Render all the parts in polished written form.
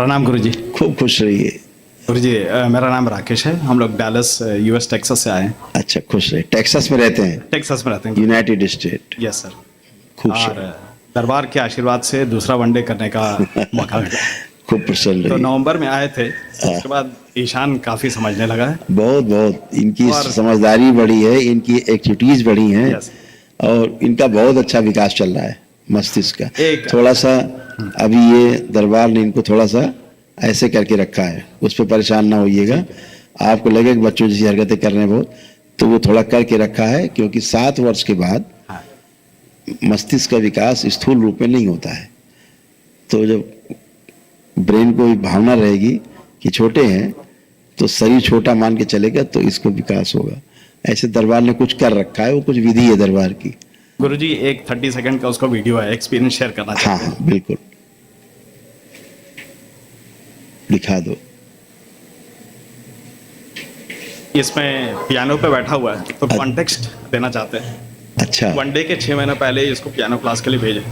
प्रणाम गुरुजी। खूब खुश रहिए। गुरुजी मेरा नाम राकेश है, हम लोग डैलस यूएस टेक्सास से आए हैं। अच्छा, खुश रहे। टेक्सास में रहते हैं? टेक्सास में रहते हैं। United state. Yes sir. खूब और दरबार के आशीर्वाद से दूसरा वनडे करने का मौका मिला। खूब प्रसन्न तो रहिए। नवंबर में आए थे, उसके बाद ईशान काफ़ी समझने लगा है। बहुत बहुत इनकी और- समझदारी बढ़ी है, इनकी एक्टिविटीज बढ़ी हैं। यस। और इनका बहुत अच्छा विकास चल रहा है मस्तिष्क का। एक- थोड़ा सा अभी ये दरबार ने इनको थोड़ा सा ऐसे करके रखा है, उस पर परेशान ना होइएगा। आपको लगे कि बच्चों जैसी हरकतें कर रहे हैं बहुत, तो वो थोड़ा करके रखा है, क्योंकि 7 वर्ष के बाद हाँ। मस्तिष्क का विकास स्थूल रूप में नहीं होता है। तो जब ब्रेन को भावना रहेगी कि छोटे हैं, तो शरीर छोटा मान के चलेगा, तो इसको विकास होगा। ऐसे दरबार ने कुछ कर रखा है, वो कुछ विधि है दरबार की। गुरुजी एक 30 सेकंड का उसका वीडियो है, एक्सपीरियंस शेयर करना हाँ चाहते हैं। हाँ बिल्कुल, दिखा दो। इसमें पियानो पे बैठा हुआ है, तो कॉन्टेक्स्ट देना चाहते हैं। अच्छा, वनडे के 6 महीने पहले ही इसको पियानो क्लास के लिए भेजे।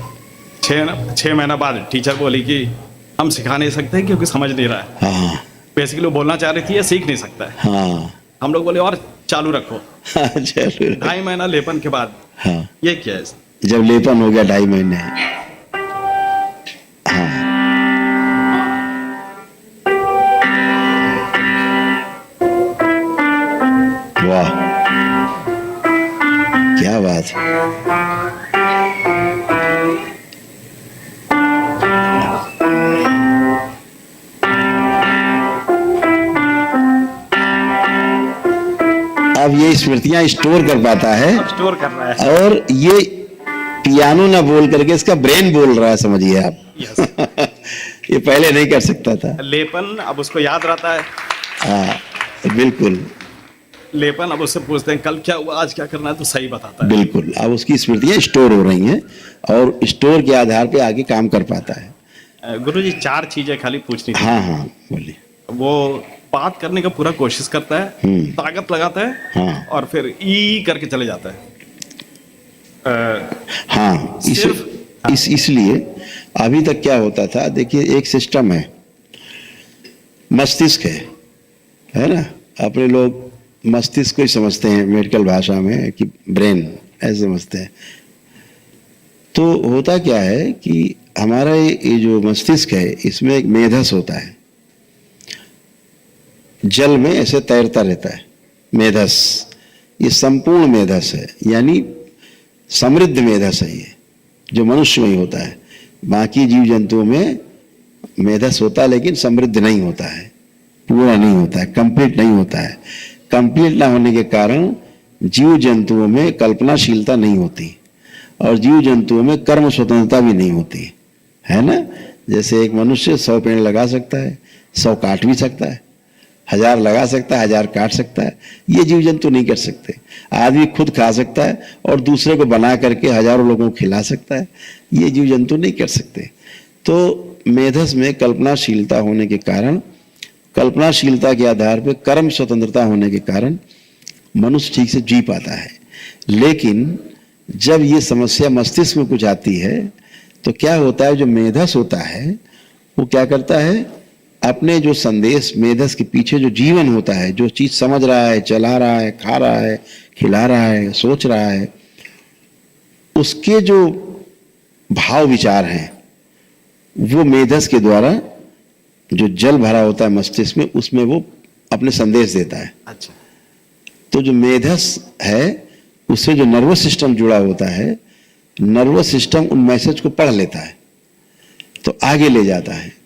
6 महीना बाद टीचर बोली कि हम सिखा नहीं सकते क्योंकि समझ नहीं रहा है। हाँ बेसिकली वो बोलना चाह रही थी, ये सीख नहीं सकता है। हाँ हम लोग बोले और चालू रखो। हाँ, चलो। 2.5 महीना लेपन के बाद हाँ, ये किया है। जब लेपन हो गया 2.5 महीने। हाँ, वाह, क्या बात है। अब ये स्मृतियां स्टोर कर पाता है, अब स्टोर कर रहा है। और ये पियानो ना बोल करके इसका ब्रेन बोल रहा है, समझिए आप। यस। ये पहले नहीं कर सकता था। लेपन अब उसको याद रहता है। हाँ बिल्कुल लेपन अब उससे पूछते हैं कल क्या हुआ, आज क्या करना है, तो सही बताता है। बिल्कुल। अब उसकी स्मृतियां स्टोर हो रही हैं, और स्टोर के आधार पे आगे काम कर पाता है। गुरुजी 4 चीजें खाली पूछनी थी। हाँ हाँ बोलिए। वो बात करने का पूरा कोशिश करता है, ताकत लगाता है, हाँ और फिर ई करके चले जाता है। हाँ, सिर्फ- इसलिए अभी तक क्या होता था, देखिए एक सिस्टम है, मस्तिष्क है ना। अपने लोग मस्तिष्क को ही समझते हैं मेडिकल भाषा में कि ब्रेन ऐसे समझते हैं। तो होता क्या है कि हमारा ये जो मस्तिष्क है, इसमें एक मेधस होता है, जल में ऐसे तैरता रहता है मेधस। ये संपूर्ण मेधस है, यानी समृद्ध मेधस है ये, जो मनुष्य में ही होता है। बाकी जीव जंतुओं में मेधस होता है, लेकिन समृद्ध नहीं होता है, पूरा नहीं होता है, कंप्लीट नहीं होता है। कंप्लीट ना होने के कारण जीव जंतुओं में कल्पनाशीलता नहीं होती, और जीव जंतुओं में कर्म स्वतंत्रता भी नहीं होती है ना। जैसे एक मनुष्य 100 पेड़ लगा सकता है, 100 काट भी सकता है, 1000 लगा सकता है, 1000 काट सकता है। ये जीव जंतु नहीं कर सकते। आदमी खुद खा सकता है और दूसरे को बना करके हजारों लोगों को खिला सकता है, ये जीव जंतु नहीं कर सकते। तो मेधस में कल्पनाशीलता होने के कारण, कल्पनाशीलता के आधार पर कर्म स्वतंत्रता होने के कारण मनुष्य ठीक से जी पाता है। लेकिन जब ये समस्या मस्तिष्क में कुछ आती है, तो क्या होता है, जो मेधस होता है वो क्या करता है, अपने जो संदेश, मेधस के पीछे जो जीवन होता है, जो चीज समझ रहा है, चला रहा है, खा रहा है, खिला रहा है, सोच रहा है, उसके जो भाव विचार हैं, वो मेधस के द्वारा, जो जल भरा होता है मस्तिष्क में, उसमें वो अपने संदेश देता है। अच्छा। तो जो मेधस है, उससे जो नर्वस सिस्टम जुड़ा होता है, नर्वस सिस्टम उन मैसेज को पढ़ लेता है, तो आगे ले जाता है।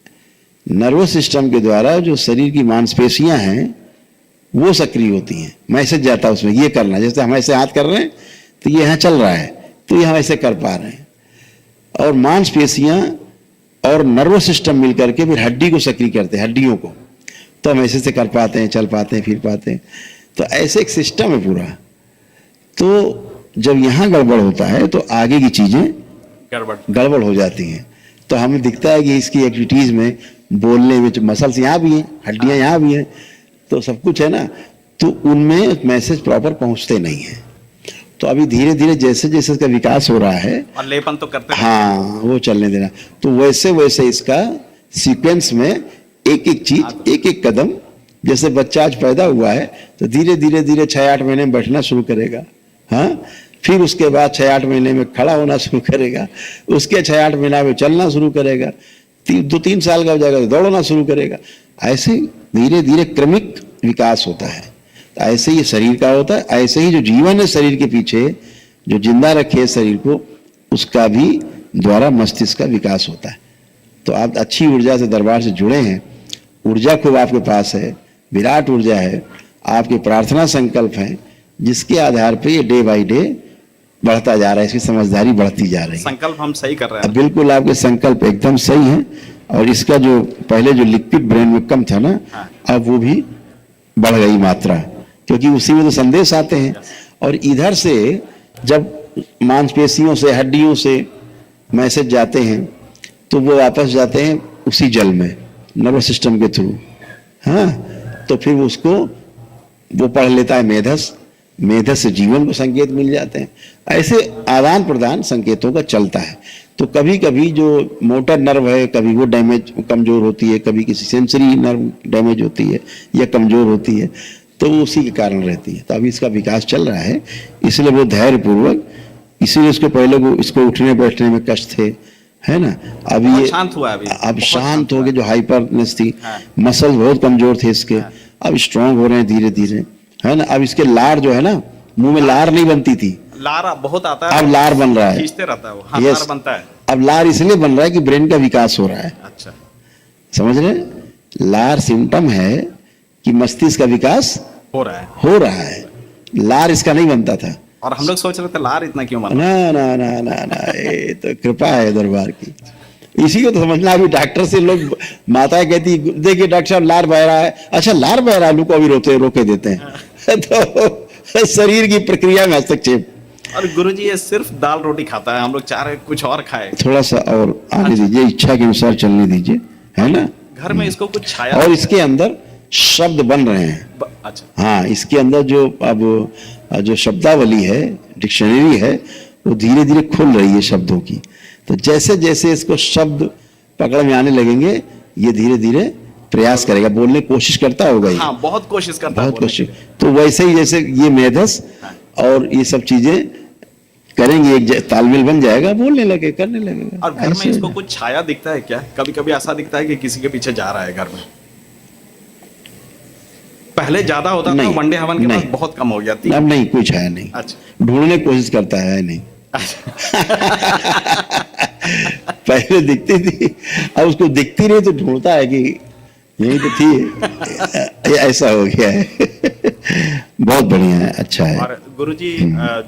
नर्वस सिस्टम के द्वारा जो शरीर की मांसपेशियां हैं, वो सक्रिय होती हैं, मैसेज जाता है उसमें, ये करना। जैसे हम ऐसे हाथ कर रहे हैं, तो ये यहाँ चल रहा है, तो ये हम ऐसे कर पा रहे हैं। और मांसपेशियां और नर्वस सिस्टम मिलकर के फिर हड्डी को सक्रिय करते हैं, हड्डियों को, तो हम ऐसे से कर पाते हैं, चल पाते हैं, फिर पाते हैं। तो ऐसे एक सिस्टम है पूरा। तो जब यहाँ गड़बड़ होता है, तो आगे की चीजें गड़बड़ हो जाती हैं। तो हमें दिखता है कि इसकी एक्टिविटीज में, बोलने में, मसल्स यहाँ भी हैं, हड्डियां यहाँ भी हैं, तो सब कुछ है ना, तो उनमें मैसेज प्रॉपर पहुंचते नहीं है। तो अभी धीरे धीरे जैसे जैसे इसका विकास हो रहा है, और लेपन तो करते हैं। हाँ वो चलने देना, तो वैसे वैसे इसका सीक्वेंस में एक एक चीज, एक एक कदम। जैसे बच्चा आज पैदा हुआ है तो धीरे धीरे धीरे 6-8 महीने में बैठना शुरू करेगा, हाँ, फिर उसके बाद 6-8 महीने में खड़ा होना शुरू करेगा, उसके 6-8 महीना में चलना शुरू करेगा, 2-3 साल का हो जाएगा तो दौड़ना शुरू करेगा। ऐसे धीरे धीरे क्रमिक विकास होता है। ऐसे ही शरीर का होता है, ऐसे ही जो जीवन है शरीर के पीछे, जो जिंदा रखे शरीर को, उसका भी द्वारा मस्तिष्क का विकास होता है। तो आप अच्छी ऊर्जा से दरबार से जुड़े हैं, ऊर्जा खूब आपके पास है, विराट ऊर्जा है, आपके प्रार्थना संकल्प हैं, जिसके आधार पे ये डे बाय डे बढ़ता जा रहा है, इसकी समझदारी बढ़ती जा रही है। संकल्प हम सही कर रहे हैं। बिल्कुल आपके संकल्प एकदम सही हैं। और इसका जो पहले जो लिक्विड ब्रेन में कम था ना, अब वो भी बढ़ गई मात्रा, क्योंकि उसी में तो संदेश आते हैं। और इधर से जब मांसपेशियों से, हड्डियों से मैसेज जाते हैं तो वो वापस जाते हैं उसी जल में, नर्वस सिस्टम के थ्रू, हाँ, तो फिर उसको वो पढ़ लेता है मेधस, मेधस से जीवन को संकेत मिल जाते हैं। ऐसे आदान प्रदान संकेतों का चलता है। तो कभी कभी जो मोटर नर्व है, कभी वो डैमेज कमजोर होती है, कभी किसी सेंसरी नर्व डैमेज होती है या कमजोर होती है, तो वो उसी के कारण रहती है। तो अभी इसका विकास चल रहा है, इसलिए वो धैर्य पूर्वक, इसीलिए उसके पहले वो इसको उठने बैठने में कष्ट थे, है ना। अभी ये शांत हुआ, अब शांत हो गए। जो हाइपरनेस थी, मसल बहुत कमजोर थे इसके, अब स्ट्रांग हो रहे हैं धीरे धीरे, है ना। अब इसके लार जो है ना, मुंह में लार नहीं बनती थी, लार बहुत आता है, अब लार बन रहा है, खींचते रहता है वो, हाँ, यस, लार बनता है। अब लार इसलिए बन रहा है कि ब्रेन का विकास हो रहा है। अच्छा, समझ रहे हैं? लार सिम्टम है कि मस्तिष्क का विकास हो रहा है, हो रहा है। लार इसका नहीं बनता था। और हम लोग सोच रहे थे लार इतना क्यों बना। ना ना ना ना ना, ये तो कृपा है दरबार की। इसी को तो समझना। अभी डॉक्टर से लोग, माताएं कहती देखिए डॉक्टर साहब लार बह रहा है, अच्छा लार बह रहा है, लुको अभी रोके देते हैं। तो शरीर की प्रक्रिया में हस्तक्षेप। और गुरुजी ये सिर्फ दाल रोटी खाता है, हम लोग चाह रहे कुछ और खाए। थोड़ा सा और आने दीजिए, इच्छा के अनुसार चलने दीजिए, है ना। घर में इसको कुछ छाया, और इसके अंदर शब्द बन रहे हैं। अच्छा, हाँ, इसके अंदर जो अब जो शब्दावली है, डिक्शनरी है, वो धीरे धीरे खुल रही है शब्दों की। तो जैसे जैसे इसको शब्द पकड़ में आने लगेंगे, ये धीरे धीरे प्रयास करेगा, बोलने की कोशिश करता होगा। हाँ, बहुत कोशिश करता है, बहुत कोशिश। तो वैसे ही जैसे ये मेधस और ये सब चीजें करेंगे, एक तालमेल बन जाएगा, बोलने लगे, करने लगेगा। और घर में इसको कुछ छाया दिखता है क्या? कभी कभी ऐसा दिखता है कि किसी के पीछे जा रहा है घर में। पहले ज्यादा होता था, वनडे हवन के बाद बहुत कम हो गया थी। अब नहीं, कुछ है नहीं। अच्छा, ढूंढने की कोशिश करता है नहीं। पहले दिखती थी, अब उसको दिखती रही तो ढूंढता है कि यही तो थी। ऐसा हो गया है। बहुत बढ़िया है, अच्छा है। और गुरुजी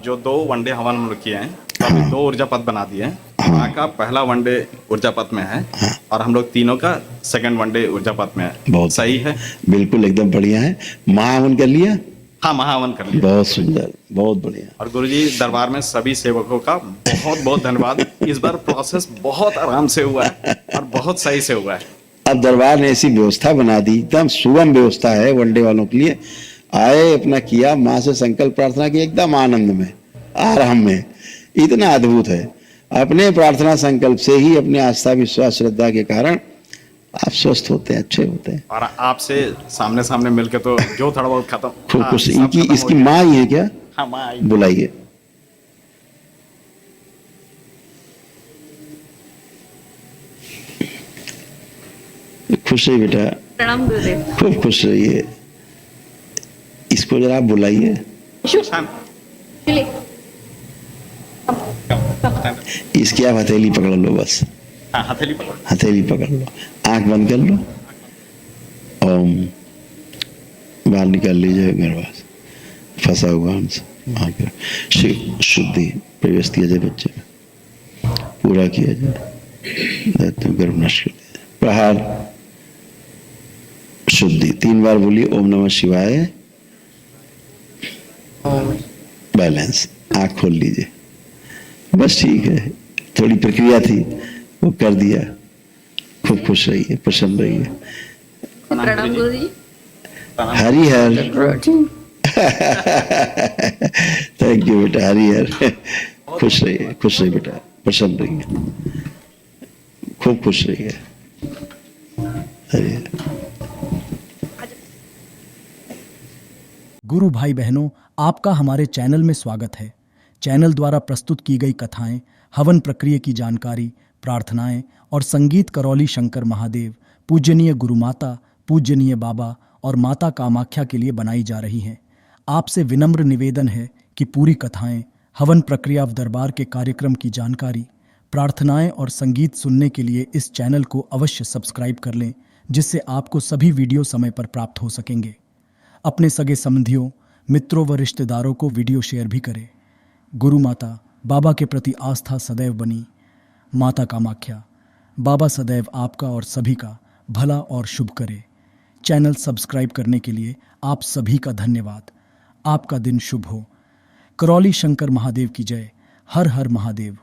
जो 2 वनडे हवन हम लोग किए हैं, तो अभी 2 ऊर्जा पथ बना दिए हैं। माँ का पहला वनडे ऊर्जा पथ में है, और हम लोग तीनों का सेकंड वनडे ऊर्जा पथ में है। बहुत सही है, बिल्कुल एकदम बढ़िया है। महाहवन कर लिया? हाँ, महाहवन कर लिया। बहुत सुंदर, बहुत बढ़िया। और गुरुजी दरबार में सभी सेवकों का बहुत बहुत धन्यवाद। इस बार प्रोसेस बहुत आराम से हुआ है और बहुत सही से हुआ है। अब दरबार ने ऐसी व्यवस्था बना दी, एकदम सुगम व्यवस्था है वनडे वालों के लिए। आए, अपना किया, माँ से संकल्प प्रार्थना की, एकदम आनंद में, आराम में। इतना अद्भुत है। अपने प्रार्थना संकल्प से ही, अपने आस्था विश्वास श्रद्धा के कारण आप स्वस्थ होते हैं, अच्छे होते हैं। और आपसे सामने सामने मिलके तो जो थोड़ा बहुत खत्म, खूब खुश। इनकी इसकी माँ ही है क्या? हाँ, माँ आई। बुलाइए। खुश रहिए बेटा, प्रणाम गुरुदेव। खूब खुश रहिए। इसको जरा आप बुलाइए। चलिए। इसकी आप हथेली पकड़ लो बस। हाँ, हथेली पकड़। हथेली पकड़ लो, आंख बंद कर लो, ओम बाहर निकाल लीजिए गर्भाशय से फंसा हुआ हमसे। शुद्धि प्रवेश किया जाए, बच्चे में पूरा किया जाए, गर्भ नष्ट कर दिया। प्रहार शुद्धि 3 बार बोलिए, ओम नमः शिवाय। बैलेंस, आंख खोल लीजिए, बस ठीक है। थोड़ी प्रक्रिया थी, वो कर दिया। खूब खुश रहिए, प्रसन्न रहिए। प्रणाम गुरुजी। हरि हर। थैंक यू बेटा, हरि हर। खुश रहिए, खुश रहिए बेटा, प्रसन्न रहिए, खूब खुश रहिए। अरे गुरु भाई बहनों, आपका हमारे चैनल में स्वागत है। चैनल द्वारा प्रस्तुत की गई कथाएं, हवन प्रक्रिया की जानकारी, प्रार्थनाएं और संगीत करौली शंकर महादेव, पूजनीय गुरु माता, पूजनीय बाबा और माता कामाख्या के लिए बनाई जा रही हैं। आपसे विनम्र निवेदन है कि पूरी कथाएं, हवन प्रक्रिया व दरबार के कार्यक्रम की जानकारी, प्रार्थनाएं और संगीत सुनने के लिए इस चैनल को अवश्य सब्सक्राइब कर लें, जिससे आपको सभी वीडियो समय पर प्राप्त हो सकेंगे। अपने सगे संबंधियों, मित्रों व रिश्तेदारों को वीडियो शेयर भी करें। गुरु माता, बाबा के प्रति आस्था सदैव बनी। माता कामाख्या, बाबा सदैव आपका और सभी का भला और शुभ करे। चैनल सब्सक्राइब करने के लिए आप सभी का धन्यवाद। आपका दिन शुभ हो। करौली शंकर महादेव की जय। हर हर महादेव।